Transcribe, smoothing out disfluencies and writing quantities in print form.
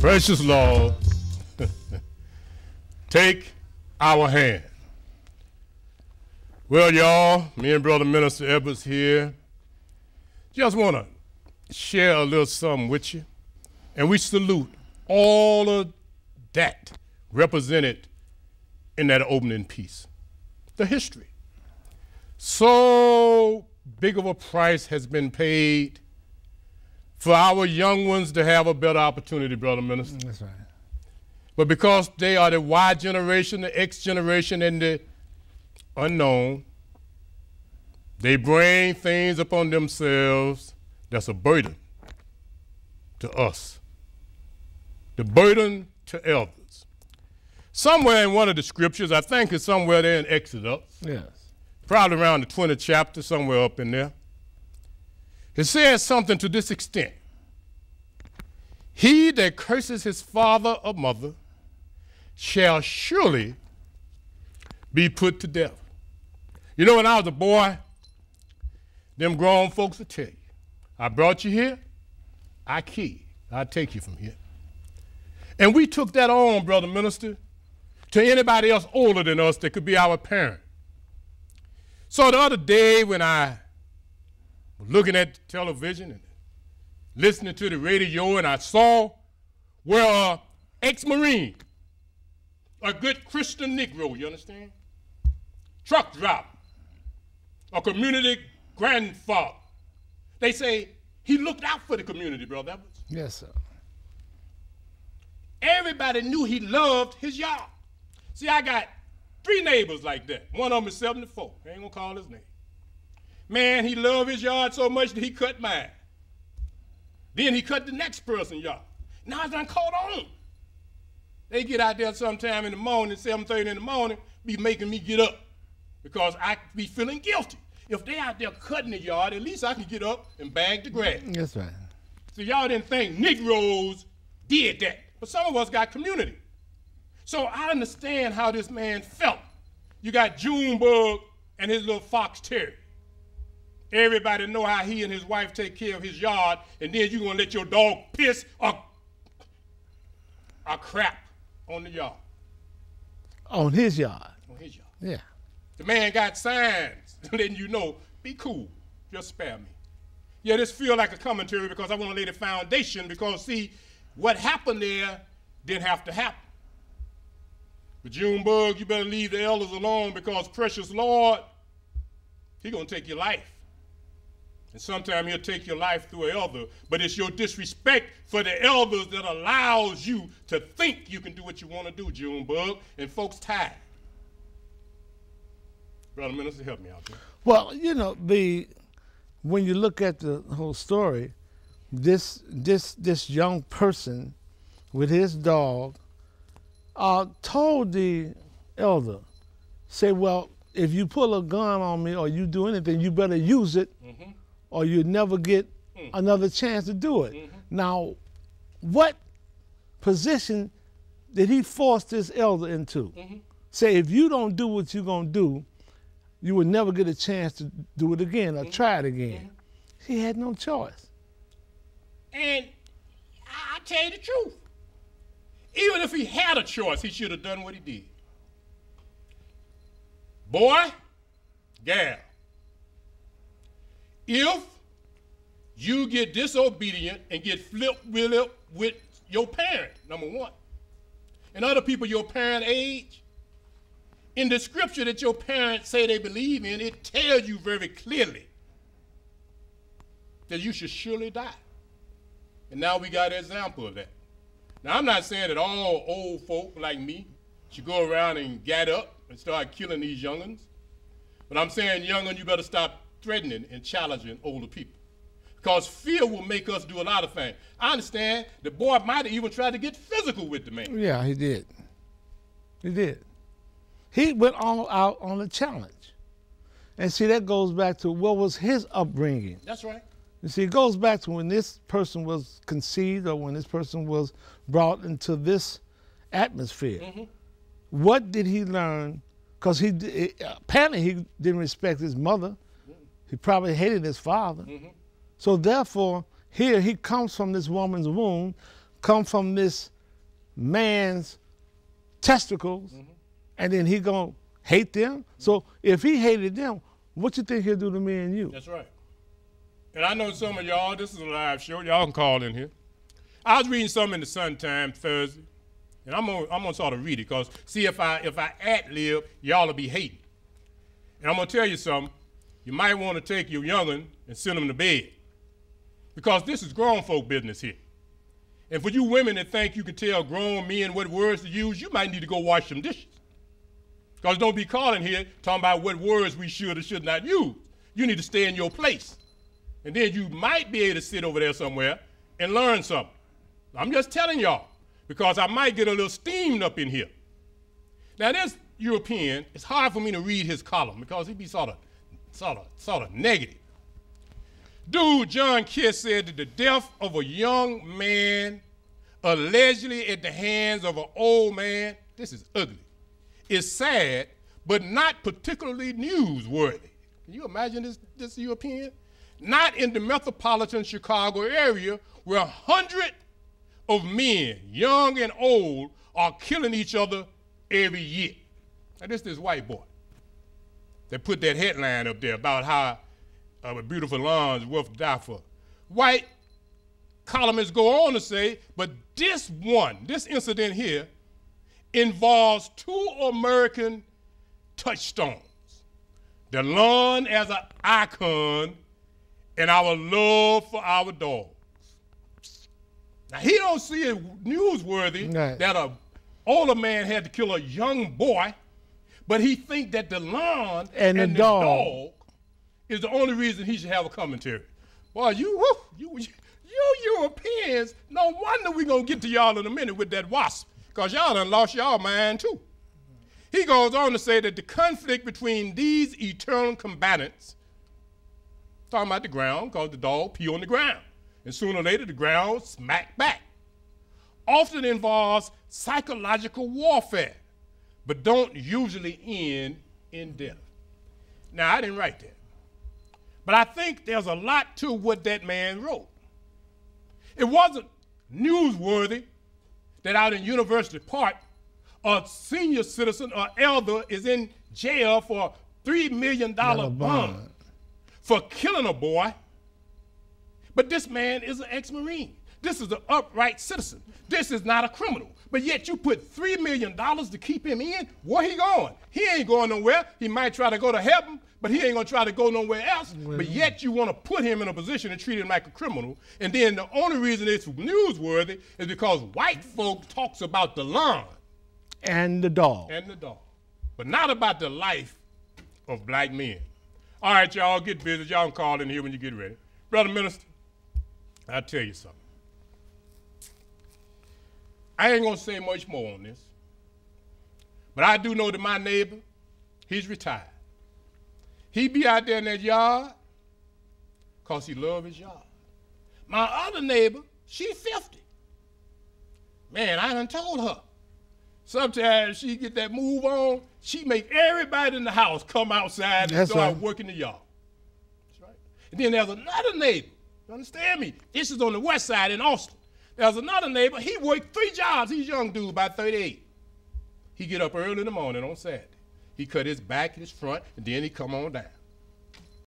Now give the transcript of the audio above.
Precious Lord, take our hand. Well, y'all, me and Brother Minister Edwards here just want to share a little something with you. And we salute all of that represented in that opening piece. The history. So big of a price has been paid for our young ones to have a better opportunity, Brother Minister. That's right. But because they are the Y generation, the X generation, and the unknown, they bring things upon themselves that's a burden to us. The burden to elders. Somewhere in one of the scriptures, I think it's somewhere there in Exodus, Yes. probably around the 20th chapter, somewhere up in there, it says something to this extent. He that curses his father or mother shall surely be put to death. You know, when I was a boy, them grown folks would tell you, I brought you here, I take you from here. And we took that on, Brother Minister, to anybody else older than us that could be our parent. So the other day when I was looking at television and listening to the radio, and I saw where an ex-Marine, a good Christian Negro, you understand? Truck driver, a community grandfather. They say he looked out for the community, Brother Edwards. Yes, sir. Everybody knew he loved his yard. See, I got 3 neighbors like that. One of them is 74. I ain't gonna call his name. Man, he loved his yard so much that he cut mine. Then he cut the next person's yard. Now it's done caught on. They get out there sometime in the morning, 7:30 in the morning, be making me get up because I be feeling guilty. If they out there cutting the yard, at least I can get up and bag the grass. That's right. So y'all didn't think Negroes did that. But some of us got community. So I understand how this man felt. You got Junebug and his little fox terrier. Everybody know how he and his wife take care of his yard, and then you gonna let your dog piss or crap on the yard. On his yard. On his yard. Yeah. The man got signs letting you know, be cool, just spare me. Yeah, this feel like a commentary because I want to lay the foundation because see, what happened there didn't have to happen. But Junebug, you better leave the elders alone because precious Lord, he gonna take your life. And sometimes he'll take your life through an elder, but it's your disrespect for the elders that allows you to think you can do what you want to do, Junebug, and folks tired. Brother Minister, help me out there. Well, you know, when you look at the whole story, this young person with his dog told the elder, say, well, if you pull a gun on me or you do anything, you better use it or you'll never get another chance to do it. Now, what position did he force this elder into? Say, if you don't do what you're going to do, you will never get a chance to do it again or try it again. He had no choice. And I tell you the truth. Even if he had a choice, he should have done what he did. Boy, gal, if you get disobedient and get flip-willy with your parent, number one, and other people your parent age, in the scripture that your parents say they believe in, it tells you very clearly that you should surely die. And now we got an example of that. Now, I'm not saying that all old folk like me should go around and get up and start killing these young'uns. But I'm saying, young'un, you better stop threatening and challenging older people. Because fear will make us do a lot of things. I understand the boy might have even tried to get physical with the man. Yeah, he did. He did. He went all out on a challenge. And see, that goes back to what was his upbringing. That's right. You see, it goes back to when this person was conceived or when this person was brought into this atmosphere. What did he learn? Because apparently he didn't respect his mother. He probably hated his father. So therefore, here he comes from this woman's womb, come from this man's testicles, and then he gonna hate them. So if he hated them, what you think he'll do to me and you? That's right. And I know some of y'all, this is a live show, y'all can call in here. I was reading something in the Sun Times Thursday, and I'm gonna sort of read it, because see, if I ad-lib, y'all will be hating. And I'm gonna tell you something, you might want to take your young'un and send them to bed, because this is grown folk business here. And for you women that think you can tell grown men what words to use, you might need to go wash some dishes. Because don't be calling here talking about what words we should or should not use. You need to stay in your place. And then you might be able to sit over there somewhere and learn something. I'm just telling y'all, because I might get a little steamed up in here. Now this European, it's hard for me to read his column because he be sort of negative. Dude, John Kiss said that the death of a young man, allegedly at the hands of an old man, this is ugly, is sad, but not particularly newsworthy. Can you imagine this European? Not in the metropolitan Chicago area where hundreds of men, young and old, are killing each other every year. Now this white boy that put that headline up there about how a beautiful lawn is worth to die for. White columnists go on to say, but this incident here involves two American touchstones. The lawn as an icon and our love for our dogs. Now he don't see it newsworthy that an older man had to kill a young boy, but he think that the lawn and the dog is the only reason he should have a commentary. Boy, you Europeans, no wonder we gonna get to y'all in a minute with that wasp, because y'all done lost y'all mind too. He goes on to say that the conflict between these eternal combatants, talking about the ground, because the dog pee on the ground, and sooner or later the ground smack back, often involves psychological warfare, but don't usually end in death. Now, I didn't write that, but I think there's a lot to what that man wrote. It wasn't newsworthy that out in University Park, a senior citizen or elder is in jail for a $3 million bond for killing a boy, but this man is an ex-Marine. This is an upright citizen. This is not a criminal. But yet you put $3 million to keep him in. Where he going? He ain't going nowhere. He might try to go to heaven, but he ain't gonna try to go nowhere else. But yet you wanna put him in a position and treat him like a criminal. And then the only reason it's newsworthy is because white folk talks about the lawn. And the dog. And the dog. But not about the life of black men. All right, y'all, get busy. Y'all can call in here when you get ready. Brother Minister, I'll tell you something. I ain't gonna say much more on this, but I do know that my neighbor, he's retired. He be out there in that yard because he love his yard. My other neighbor, she 50. Man, I done told her. Sometimes she get that move on, she make everybody in the house come outside and start working the yard. That's right. And then there's another neighbor, you understand me? This is on the west side in Austin. There's another neighbor, he worked 3 jobs. He's a young dude, about 38. He get up early in the morning on Saturday. He cut his back and his front, and then he come on down.